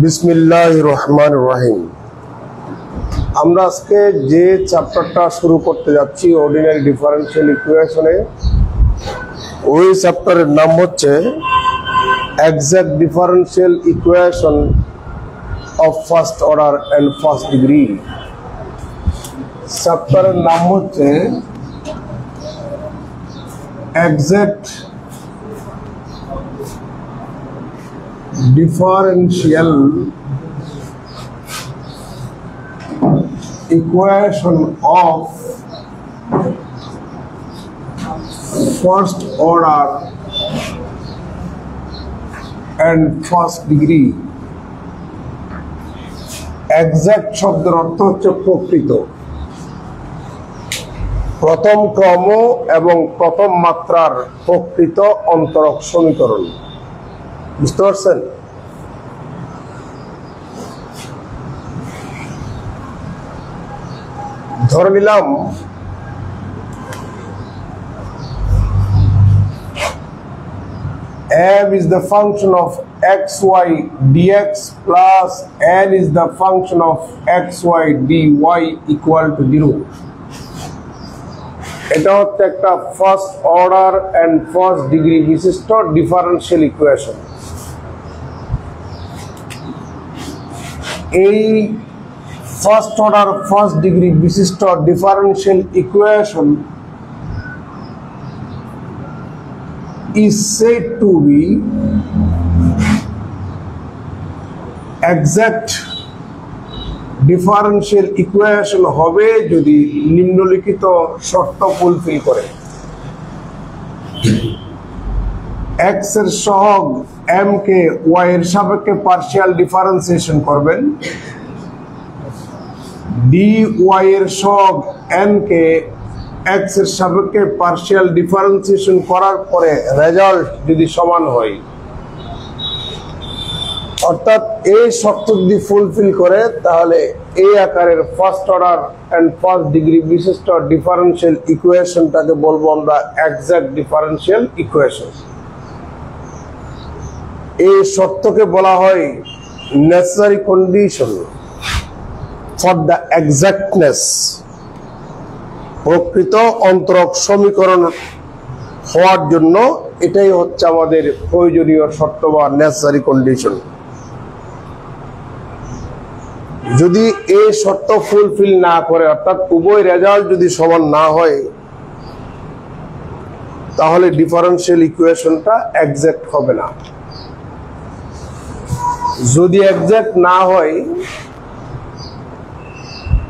বিসমিল্লাহির রহমানির রহিম। আমরা আজকে যে চ্যাপ্টারটা শুরু করতে যাচ্ছি অর্ডিনারি ডিফারেনশিয়াল ইকুয়েশনে, ওই চ্যাপ্টারের নাম হচ্ছে exact differential equation of first order and first degree. চ্যাপ্টারের নাম হচ্ছে exact differential equation of first order and first degree। exact শব্দের অর্থ হচ্ছে প্রকৃত, প্রথম ক্রম এবং প্রথম মাত্রার প্রকৃত অন্তরক সমীকরণ। বুঝতে পারছেন? ধরে নিলাম m is the function of xy dx plus n is the function of xy dy equal to 0। এটা হচ্ছে একটা first order and first degree বিশিষ্ট ডিফারেনশিয়াল ইকুয়েশন। এই ফার্স্ট অর্ডার ফার্স্ট ডিগ্রি বিশিষ্ট differential equation is said to be exact differential equation হবে যদি নিম্নলিখিত শর্ত ফুলফিল করে। x এর সহগ m কে y এর সাপেক্ষে পার্শিয়াল ডিফারেন্সিয়েশন করবেন, dy এর সহগ n কে x এর সাপেক্ষে পার্শিয়াল ডিফারেন্সিয়েশন করার পরে রেজাল্ট যদি সমান হয়, অর্থাৎ এই শর্ত যদি ফুলফিল করে, তাহলে এই আকারের first order and first degree বিশিষ্ট ডিফারেনশিয়াল ইকুয়েশনটাকে বলবো আমরা এক্সাক্ট ডিফারেনশিয়াল ইকুয়েশন। এই শর্তকে বলা হয় necessary condition for the exactness. প্রকৃত অন্তরক সমীকরণ হওয়ার জন্য এটাই হচ্ছে আমাদের প্রয়োজনীয় শর্ত বা নেসেসারি কন্ডিশন। যদি এই শর্ত ফুলফিল না করে, অর্থাৎ উভয় রেজাল্ট যদি সমান না হয়, তাহলে ডিফারেনশিয়াল ইকুয়েশনটা এক্সাক্ট হবে না। যদি এক্সাক্ট না হয়,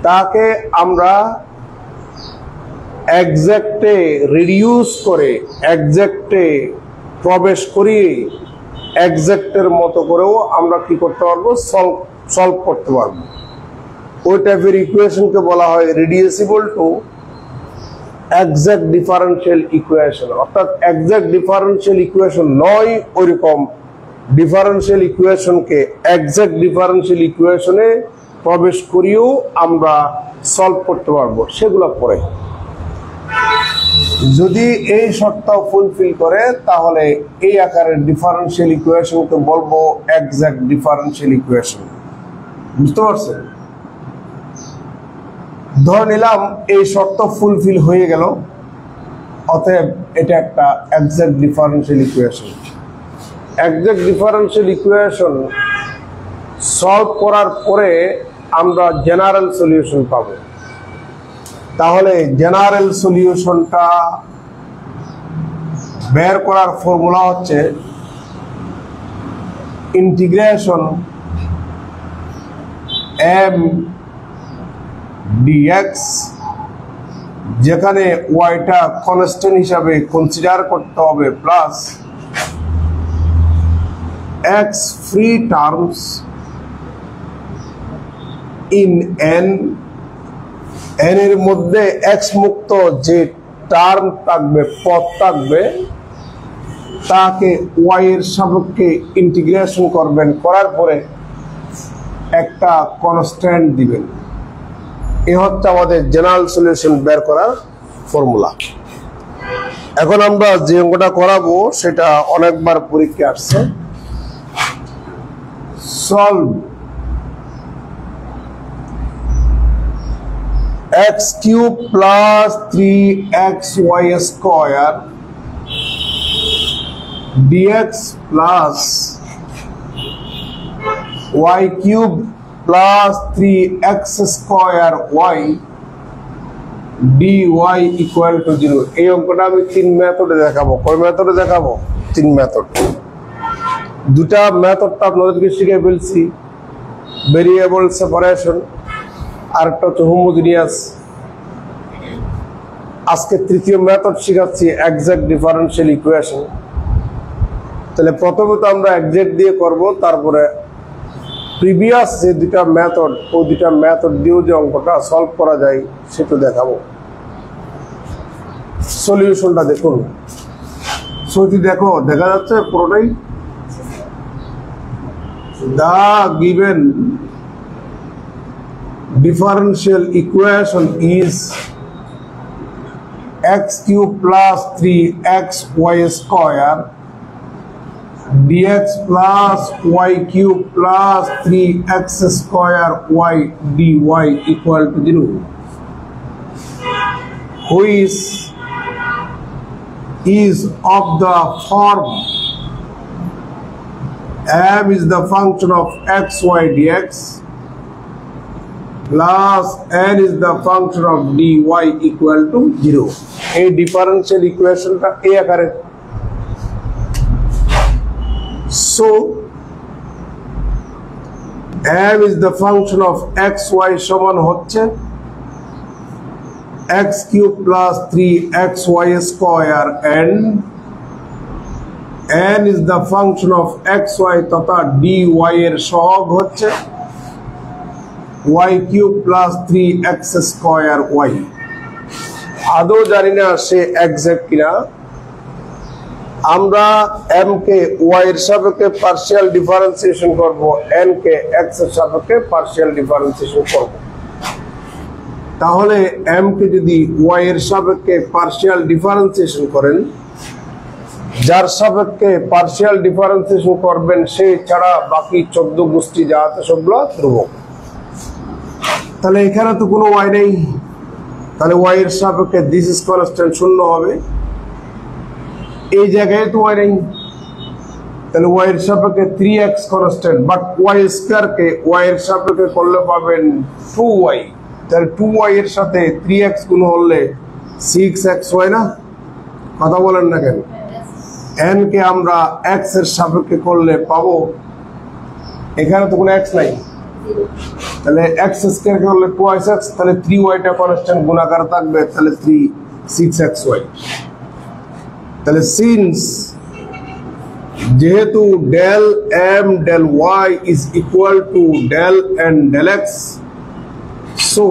তাকে আমরা এক্সাক্টে রিডিউস করে এক্সাক্টে প্রবেশ করিয়ে এক্সাক্টের মতো করেও আমরা কি করতে পারবো, সলভ করতে পারবো। ওই টাইপের ইকুয়েশনকে বলা হয় রিডিউসিবল টু এক্সাক্ট ডিফারেনশিয়াল ইকুয়েশন। অর্থাৎ এক্সাক্ট ডিফারেনশিয়াল ইকুয়েশন নয়, ওইরকম ডিফারেনশিয়াল ইকুয়েশনকে এক্সাক্ট ডিফারেনশিয়াল ইকুয়েশনে প্রবেশ করিয়েও আমরা সলভ করতে পারবো। সেগুলো পরে যদি এই শর্ত ফুলফিল করে, তাহলে এই আকারের ডিফারেনশিয়াল ইকুয়েশনকে বলবো এক্সাক্ট ডিফারেনশিয়াল ইকুয়েশন। বুঝতে পারছেন? ধরে নিলাম এই শর্ত ফুলফিল হয়ে গেল, অতএব এটা একটা exact differential equation. Exact differential equation solve করার পরে আমরা জেনারেল সলিউশন পাবো। তাহলে জেনারেল সলিউশনটা বের করার ফর্মুলা হচ্ছে ইন্টিগ্রেশন m dx, যেখানে ওয়াইটা কনস্ট্যান্ট হিসাবে কনসিডার করতে হবে, plus x free terms in n, n এর মধ্যে x মুক্ত যে টার্ম থাকবে, পদ থাকবে, তাকে y এর সাপেক্ষে ইন্টিগ্রেশন করবেন, করার পরে একটা কনস্ট্যান্ট দিবেন। এই হচ্ছে আমাদের জেনারেল সলিউশন বের করার ফর্মুলা। এখন আমরা যে অঙ্কটা করাবো সেটা অনেকবার পরীক্ষা আসছে। solve x cube plus 3xy square dx plus y cube plus 3x square y dy equal to 0 এই অঙ্কটা আমি তিন মেথডে দেখাবো কোন মেথডে দেখাবো তিন মেথড দুটা মেথডটা আপনাদেরকে শিখিয়ে ফেলছি ভেরিয়েবল সেপারেশন আর একটা হচ্ছে হোমোজেনিয়াস আজকে তৃতীয় মেথড শিখাচ্ছি এক্সাক্ট ডিফারেনশিয়াল ইকুয়েশন তাহলে প্রথমে তো আমরা এক্সাক্ট দিয়ে করব তারপরে প্রিভিয়াস যে দুটা মেথড ও দুটা মেথড দিয়েও যে অঙ্কটা সলভ করা যায় সেটা দেখাবো সলিউশনটা দেখুন সত্যি দেখো দেখা যাচ্ছে পুরোটাই the given differential equation is x cube plus 3xy square dx plus y cube plus 3x square y dy equal to 0 which is of the form m is the function of xy dx plus n is the function of dy equal to 0 a differential equation ta a akare so m is the function of xy সমান হচ্ছে x cube plus 3xy square and n is the function of xy তথা dy এর সহগ হচ্ছে y cube plus 3x square y আদৌ জানি না সে exact কিনা আমরা m কে y এর সাপেক্ষে পার্শিয়াল ডিফারেন্সিয়েশন করব n কে x এর সাপেক্ষে পার্শিয়াল ডিফারেন্সিয়েশন করব তাহলে m কে যদি y এর সাপেক্ষে পার্শিয়াল ডিফারেন্সিয়েশন করেন যার সাপেক্ষে পার্শিয়াল ডিফারেন্সিয়েশন করবেন সেই ছাড়া বাকি 14 গোষ্ঠী যা আছে সবগুলো ধ্রুবক তাহলে এখানে তো কোনো y নেই তাহলে y এর সাপেক্ষে দিস ইজ কনস্ট্যান্ট শূন্য হবে এই জায়গায় তো y নেই তাহলে y এর সাপেক্ষে 3x constant but y square K y এর সাপেক্ষে করলে পাবেন 2y তাহলে 2y এর সাথে 3x গুণ হলে 6x হয় না কথা বলেন না কেন n কে আমরা x এর সাপেক্ষে করলে পাবো এখানে তো কোনো x নাই তাহলে x স্কয়ার কে করলে 2x তাহলে 3y টা কনস্ট্যান্ট গুণাকার থাকবে তাহলে 6xy তাহলে সিন্স যেহেতু del m del y is equal to del n del x so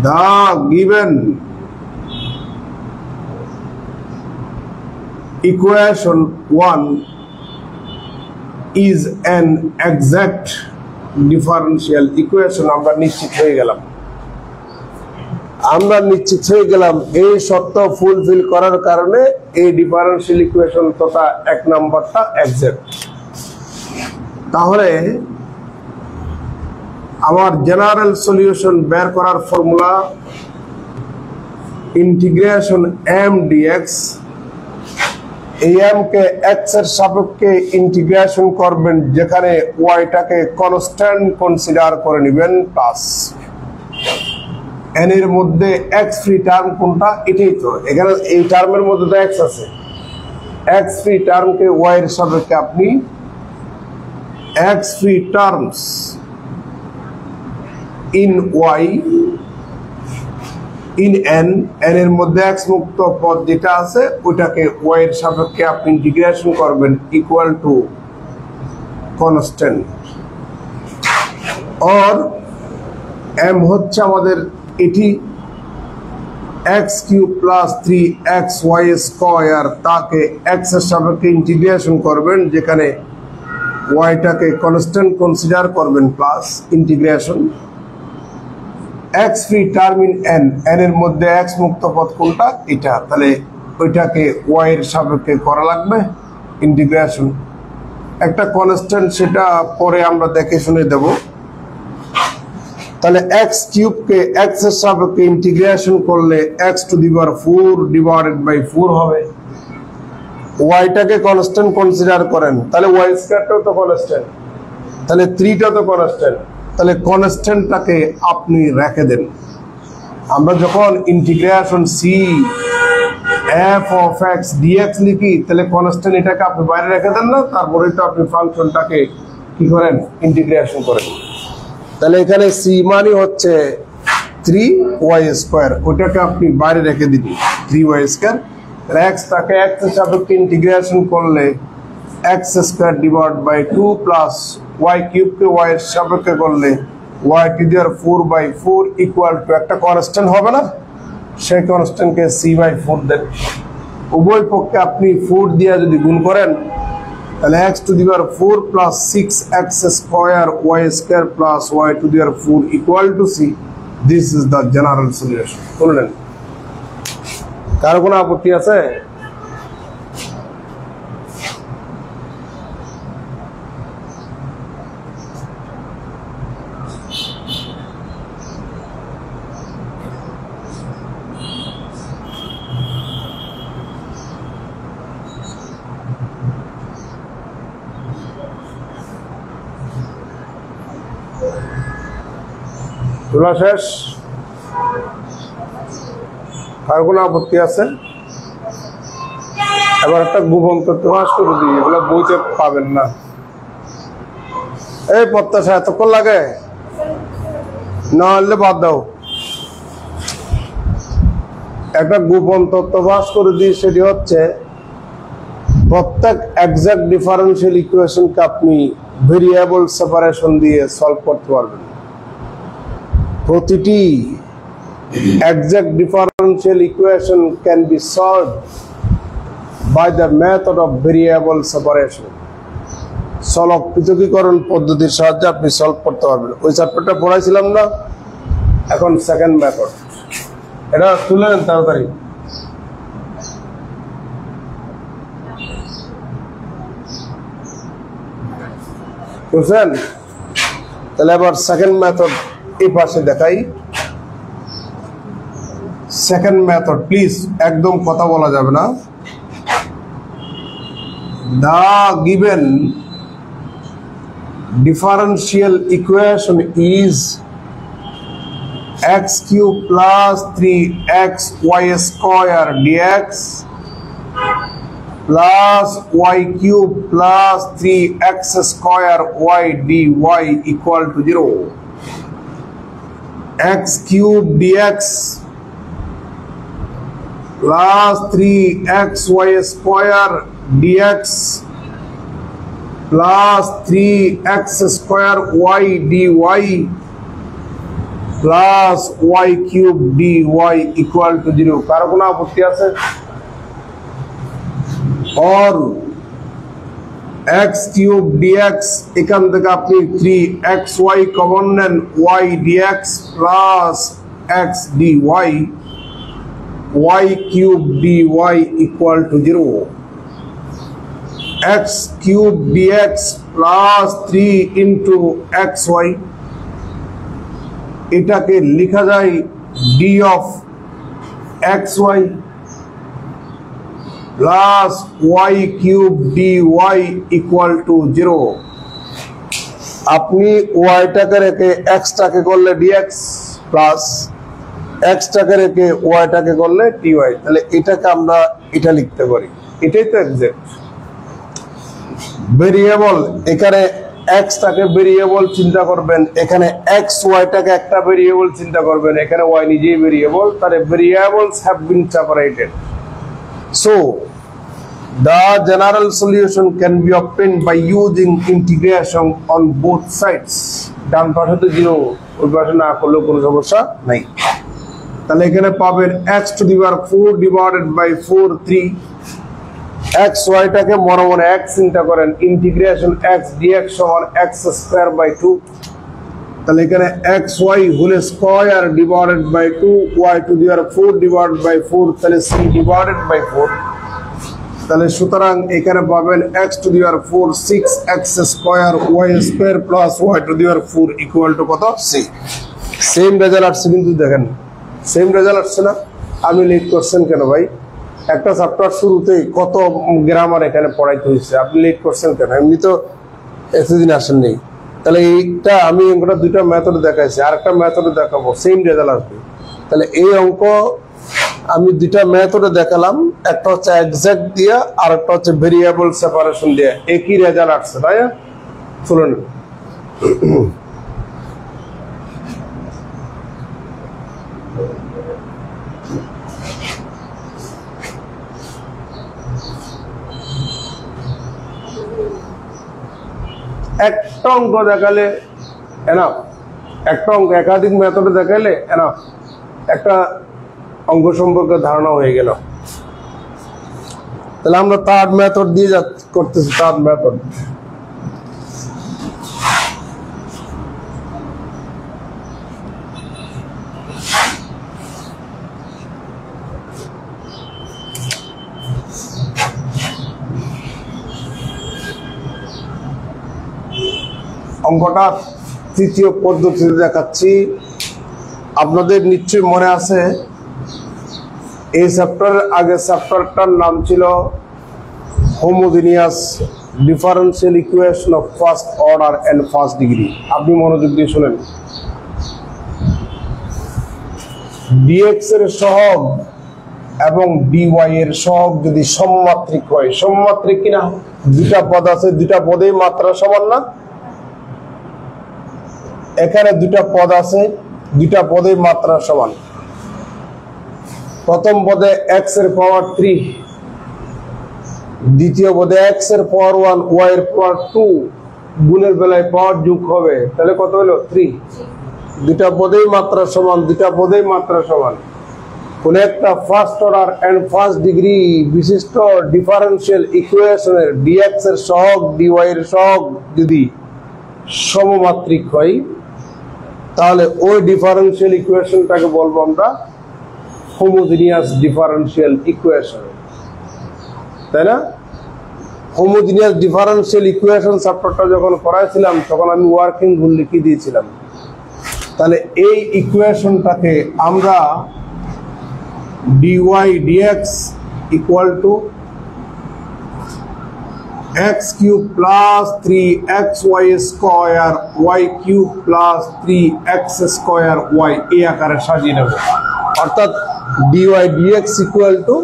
the given equation 1 is an exact differential equation আমরা নিশ্চিত হয়ে গেলাম এই শর্ত ফুলফিল করার কারণে এই ডিফারেন্সিয়াল ইকুয়েশন তথা এক নাম্বারটা এক্সাক্ট তাহলে আমার জেনারেল সলিউশন বের করার ফর্মুলা ইন্টিগ্রেশন m dx এই m কে x এর সাপেক্ষে ইন্টিগ্রেশন করবেন যেখানে y টাকে কনস্ট্যান্ট কনসিডার করে নেবেন প্লাস n এর মধ্যে x ফ্রি টার্ম কোনটা এটাই তো এখানে এই টার্মের মধ্যে তো x আছে x ফ্রি টার্ম কে y এর সাপেক্ষে আপনি x free terms in y in n এর মধ্যে x মুক্ত পদ যেটা আছে ওটাকে y এর সাপেক্ষে আপনি ইন্টিগ্রেশন করবেন ইকুয়াল টু কনস্ট্যান্ট और m হচ্ছে আমাদের এটি x cube plus 3xy square তাকে x এর সাপেক্ষে ইন্টিগ্রেশন করবেন যেখানে y টাকে কনস্ট্যান্ট কনসিডার করবেন plus integration x free term in n এর মধ্যে x মুক্ত পদ কোনটা এটা তাহলে ওইটাকে y এর সাপেক্ষে করা লাগবে ইন্টিগ্রেশন একটা কনস্ট্যান্ট, সেটা পরে আমরা দেখে শুনে দেব। তাহলে এক্স কিউবকে এক্স এর সাপেক্ষে ইন্টিগ্রেশন করলে x to the power 4 divided by 4 হবে। ওয়াইটাকে কনস্ট্যান্ট কনসিডার করেন, তাহলে ওয়াই স্কয়ারটাও তো কনস্ট্যান্ট, তাহলে 3টা তো কনস্ট্যান্ট, তাহলে কনস্ট্যান্টটাকে আপনি রেখে দেন। আমরা যখন integration c f of x dx লিখি, তাহলে কনস্ট্যান্ট এটাকে আপনি বাইরে রেখে দেন না, তারপরে তো আপনি ফাংশনটাকে কি করেন, ইন্টিগ্রেশন করেন। তাহলে এখানে সি মানে হচ্ছে 3y স্কয়ার, ওটাকে আপনি বাইরে রেখে দিন 3y স্কয়ার। এক্সটাকে এক্স এর সাপেক্ষে ইন্টিগ্রেশন করলে x square divide by 2 plus y কিউবকে ওয়াই এর সাপেক্ষে করলে y to the power 4/4 equal to একটা কনস্ট্যান্ট হবে না, সেই কনস্ট্যান্টকে c/4 দেন। উভয় পক্ষে আপনি 4 দিয়ে যদি গুণ করেন, তাহলে x to the power 4 plus 6x square y square plus y to the power 4 equal to c। This is the general solution. বললেন, কারো কোনো আপত্তি আছে? তোলা শেষ? কার কোনো আপত্তি আছে? এবার একটা গোপন তথ্য ফাঁস করে দিই, এগুলো বইতে পাবেন না। এই প্রত্যাশা এতক্ষণ লাগে না, হলে বাদ দাও। একটা গোপন তথ্য ফাঁস করে দিই, সেটি হচ্ছে প্রত্যেক এক্সাক্ট ডিফারেন্সিয়াল ইকুয়েশনকে আপনি ভেরিয়েবল সেপারেশন দিয়ে সলভ করতে পারবেন। প্রতিটি exact differential equation can be solved by the method of variable separation. Solve পৃথকীকরণ পদ্ধতির সাহায্যে আপনি সলভ করতে পারবেন। ওই চ্যাপ্টারটা পড়াইছিলাম না, এখন সেকেন্ড মেথড। এটা তুলে নেন তাড়াতাড়ি। বুঝছেন? তাহলে এবার সেকেন্ড মেথড এই পাশে দেখাই। সেকেন্ড মেথড, প্লিজ একদম কথা বলা যাবে না। The given differential equation is x cube plus 3xy square dx plus y cube plus 3x square y dy equal to 0. x cube dx plus 3xy square dx plus 3x square y dy plus y cube dy equal to 0. কারো কোনো আপত্তি আছে? और x cube dx, এখান থেকে আপনি 3xy common নেন, y dx plus x dy, y cube dy equal to 0. x cube dx plus 3 into xy, এটাকে লেখা যায় d of xy plus y cube dy equal to 0. আপনি y টাকে রেখে x টাকে করলে dx প্লাস x টাকে রেখে y টাকে করলে dy, তাহলে এটাকে আমরা এটা লিখতে পারি। এটাই তো এক্সাক্ট ভেরিয়েবল। এখানে x টাকে ভেরিয়েবল চিন্তা করবেন, এখানে x y টাকে একটা ভেরিয়েবল চিন্তা করবেন, এখানে y নিজেই ভেরিয়েবল, তাহলে variables have been separated. So the general solution can be obtained by using integration on both sides. ডান পাশে তো 0, ওই পাশে না করলেও কোনো সমস্যা নাই। তাহলে এখানে পাবেন x to the power 4 divided by 4 3, x y টাকে মনে মনে x চিন্তা করেন, ইন্টিগ্রেশন x dx সমান x স্কয়ার বাই 2। তাহলে এখানে x y whole square divided by 2, y to the power 4 divided by 4, তাহলে c divided by 4। তাহলে সুতরাং এখানে পাবেন x⁴ 6x² y² plus y⁴ equal to কত c। সেম রেজাল্ট আসছে, কিন্তু দেখেন সেম রেজাল্ট আসছে না। আপনি লেট করছেন কেন ভাই? একটা চ্যাপ্টার শুরুতেই কত গ্রামার এখানে পড়াইতে হয়েছে, আপনি লেট করছেন কেন? এমনি তো এতদিন আসেননি। তাহলে এইটা আমি অঙ্কটা দুইটা মেথডে দেখাইছি, আর একটা মেথডে দেখাবো, সেম রেজাল্ট আসবে। তাহলে এই অঙ্ক আমি দুইটা মেথডে দেখালাম, একটা হচ্ছে এক্সাক্ট দিয়া আর একটা হচ্ছে ভেরিয়েবল সেপারেশন দিয়ে, একই রেজাল্ট আসছে, তাই না? শুনুন, একটা অঙ্ক দেখালে এনাফ, একটা অঙ্ক একাধিক মেথডে দেখালে এনাফ, একটা অঙ্ক সম্পর্কে ধারণা হয়ে গেল। তাহলে আমরা থার্ড মেথড দিয়ে করতেছি। থার্ড মেথড, অঙ্কটা তৃতীয় পদ্ধতিতে দেখাচ্ছি। আপনাদের নিশ্চয়ই মনে আছে, এই চ্যাপ্টারের আগে চ্যাপ্টারটার নাম ছিল homogeneous differential equation of first order and first degree. আপনি মনোযোগ দিয়ে শুনেন। dx এর সহগ এবং dy এর সহগ যদি সমমাত্রিক হয়, সমমাত্রিক কিনা? দুটা পদ আছে, দুটা পদেই মাত্রা সমান না? এখানে দুটা পদ আছে, দুটা পদেই মাত্রা সমান। প্রথম পদে x এর পাওয়ার 3, দ্বিতীয় পদে x এর পাওয়ার 1, y এর পাওয়ার 2, গুণের বেলায় পাওয়ার যোগ হবে, তাহলে কত হলো? 3। দুটা পদেই মাত্রা সমান, দুটা পদেই মাত্রা সমান। কোন একটা first order and first degree বিশিষ্ট ডিফারেন্সিয়াল ইকুয়েশনের dx এর সহগ dy এর সহগ যদি সমমাত্রিক হয়, তাহলে ওই ডিফারেন্সিয়াল ইকুয়েশনটাকে বলবো আমরা হোমোজেনিয়াস ডিফারেন্সিয়াল ইকুয়েশন, তাই না? হোমোজেনিয়াস ডিফারেন্সিয়াল ইকুয়েশন চ্যাপ্টারটা যখন করাইছিলাম তখন আমি ওয়ার্কিং রুল লিখে দিয়েছিলাম। তাহলে এই ইকুয়েশনটাকে আমরা dy dx equal to x³ plus 3xy square y³ plus 3x² এই আকারে সাজিয়ে নেব। অর্থাৎ dy dx equal to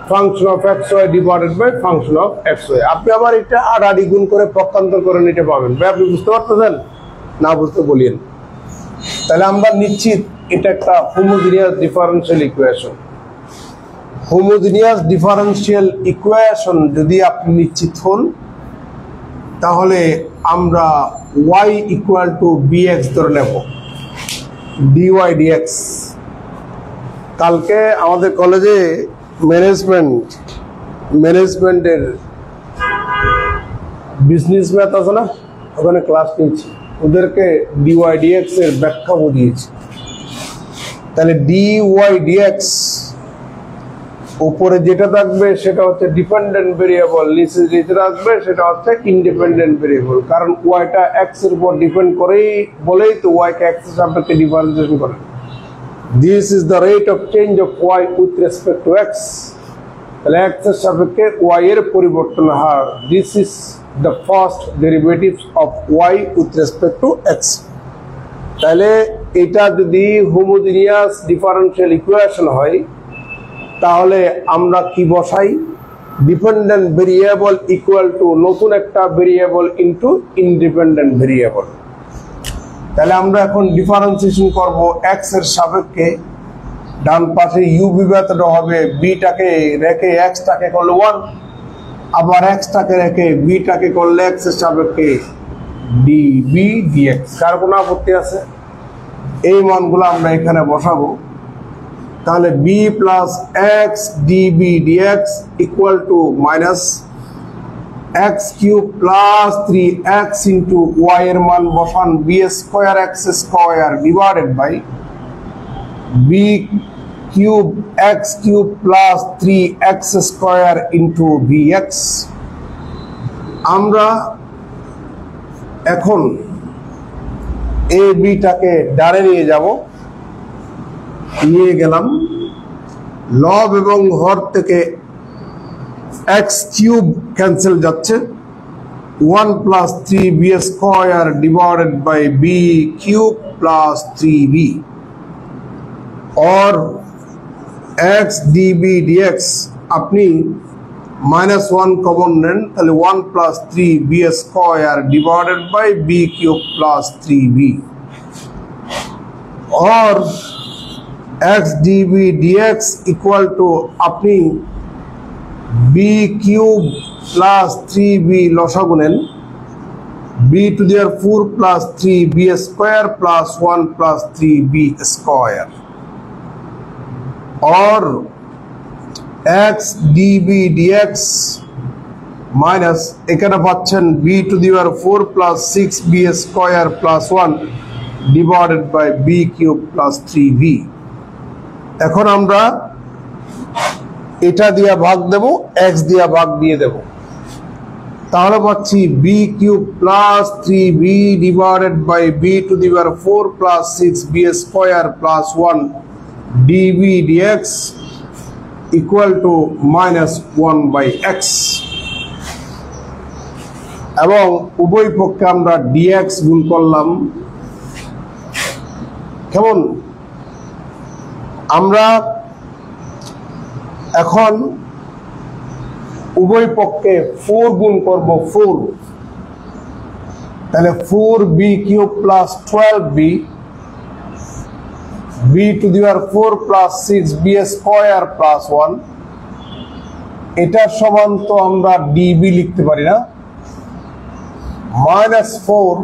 function of xy divided by function of xy। আপনি আবার এটা আড়াআড়ি গুণ করে পক্ষান্তর করে নিতে পারবেন। ভাই আপনি বুঝতে পারতেছেন? না বুঝতে বলিয়েন। তাহলে আমরা নিশ্চিত এটা একটা homogeneous differential equation. Homogeneous differential equation যদি আপনি নিশ্চিত হন, তাহলে আমরা y ইকুয়াল টু bx ধরে নেব, dy dx। কালকে আমাদের কলেজে ম্যানেজমেন্টের বিজনেস ম্যাথ আছে না, ওখানে ক্লাস নিয়েছি, ওদেরকে dy dx এর ব্যাখ্যা বুঝিয়েছি। তাহলে dy dx উপরে যেটা থাকবে সেটা হচ্ছে ডিপেন্ডেন্ট ভেরিয়েবল, নিচে যেটা থাকবে সেটা হচ্ছে ইন্ডিপেন্ডেন্ট ভেরিয়েবল। কারণ ওয়াইটা এক্স এর উপর ডিপেন্ড করেই বলেই তো ওয়াইকে এক্স এর সাপেক্ষে ডিফারেন্সিয়েশন করে। This is the rate of change of y with respect to x. তাহলে এক্স এর সাপেক্ষে ওয়াই এর পরিবর্তন হার, this is the first derivatives of y with respect to x. তাহলে এটা যদি হোমোজেনিয়াস ডিফারেন্সিয়াল ইকুয়েশন হয়, তাহলে আমরা কি বসাই? ডিপেন্ডেন্ট ভেরিয়েবল ইকুয়াল টু নতুন একটা ভেরিয়েবল ইনটু ইন্ডিপেন্ডেন্ট ভেরিয়েবল। তাহলে আমরা এখন ডিফারেন্সিয়েশন করব এক্স এর সাপেক্ষে। ডান পাশে ইউ বিভেদ হবে, বিটাকে রেখে এক্সটাকে করলে 1, আবার এক্সটাকে রেখে বিটাকে করলে এক্স এর সাপেক্ষে ডিবি ডিএক্স। কার কোনো আপত্তি আছে? এই মানগুলো আমরা এখানে বসাবো। তাহলে b plus x db dx equal to minus x³ plus 3x into y এর মান বসান b² x² divided by b³ cube x cube plus 3x square into bx। আমরা এখন এ বিটাকে ডানে নিয়ে যাব, নিয়ে গেলাম, লব এবং হর থেকে x কিউব ক্যান্সেল যাচ্ছে, 1 plus 3b square divided by b cube plus 3b, और x db dx আপনি -1 কমন নেন, তাহলে 1 plus 3b square divided by b cube plus 3b, और x db dx equal to আপনি b কিউব প্লাস 3b লসাগু নেন, b to the power 4 plus 3b square plus 1 plus 3b square, और x db dx minus এখানে পাচ্ছেন b to the power 4 plus 6b square plus 1 divided by b cube plus 3b। এখন আমরা এটা দিয়া ভাগ দেব, x দিয়া ভাগ দিয়ে দেব, তাহলে পাচ্ছি b cube plus 3b divided by b to the power 4 plus 6b square plus 1 db dx equal to -1 by x, এবং উভয় পক্ষে আমরা dx গুণ করলাম। কেমন? আমরা এখন উভয় পক্ষে 4 গুণ করব, 4, তাহলে 4b cube plus 12b b to the power 4 plus 6b square plus 1, এটার সমান তো আমরা db লিখতে পারি না, -4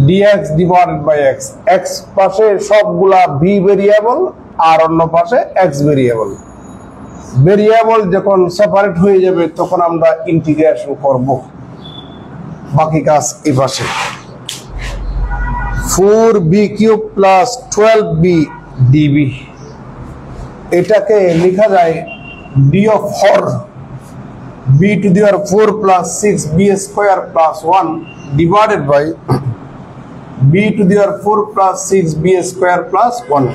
dx divided by x, x পাশে সবগুলা b ভেরিয়েবল আর অন্য পাশে x ভেরিয়েবল, ভেরিয়েবল যখন সেপারেট হয়ে যাবে তখন আমরা ইন্টিগ্রেশন করব, বাকি কাজ এই পাশে। 4b cube plus 12b db, এটাকে লেখা যায় d of hor b to the power 4 plus 6b square plus 1 divided by b to the power 4 plus 6b square plus 1।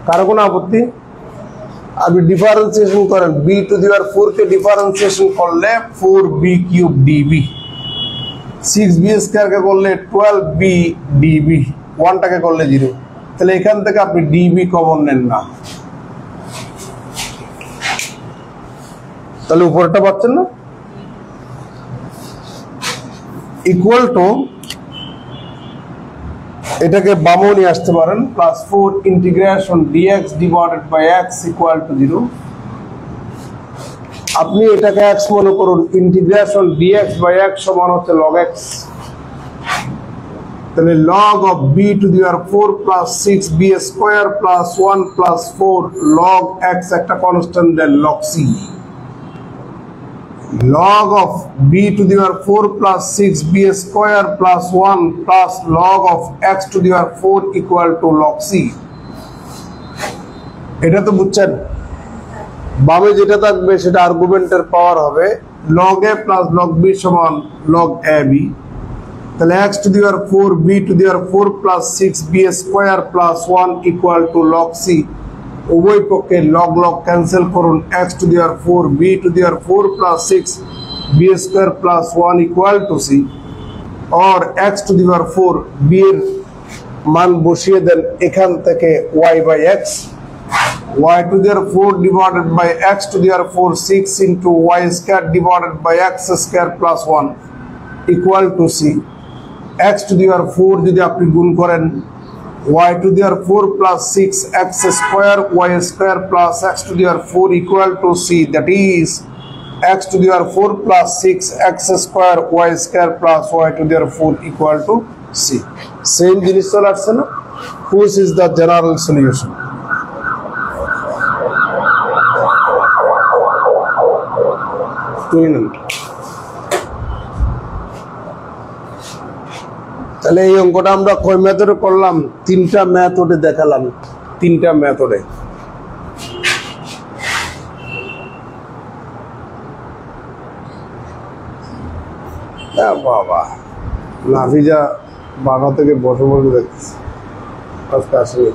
কারো কোনো আপত্তি? আপনি ডিফারেন্সিয়েশন করেন, b to the power 4 K differentiation করলে 4b cube db, 6b square কে করলে 12b db, 1 টাকে করলে 0, তাহলে এখান থেকে আপনি db কমন নেন না, তাহলে উপরটা পাচ্ছেন না, ইকুয়াল টু এটাকে বামও নিয়ে আসতে পারেন, +4 integration dx divided by x equal to 0। আপনি এটাকে x মনে করুন, ইন্টিগ্রেশন dx বাই x সমান হচ্ছে log x, তাহলে log of b to the power 4 plus 6b square plus 1 plus 4 log x একটা constant then log c, log of b to the power 4 plus 6b square plus 1 plus log of x to the power 4 equal to log c। এটা তো বুঝছেন, বামে যেটা থাকবে সেটা আর্গুমেন্টের পাওয়ার হবে, log a plus log b সমান log ab, তাহলে x to the power 4 b to the power 4 plus 6b square plus 1 equal to log c, উভয় পক্ষে log log ক্যান্সেল করুন, x to the power 4 b to the power 4 plus 6 b square plus 1 equal to c, और x to the power 4 b এর মান বসিয়ে দেন এখান থেকে y by x, y to the power 4 divided by x to the power 4 6 into y square divided by x square plus 1 equal to c, x to the power 4 যদি আপনি গুণ করেন y to the power 4 plus 6x square y square plus x to the power 4 equal to c, that is x to the power 4 plus 6x square y square plus y to the power 4 equal to c। Same জিনিস চলে আসছে না? Which is the general solution? তাহলে এই অঙ্কটা আমরা কয় মেথডে করলাম? 3টা মেথডে দেখালাম। 3টা মেথডে। বাবা নাফিজা বাসা থেকে বসে বসে দেখতেছে, আজকে আসেনি।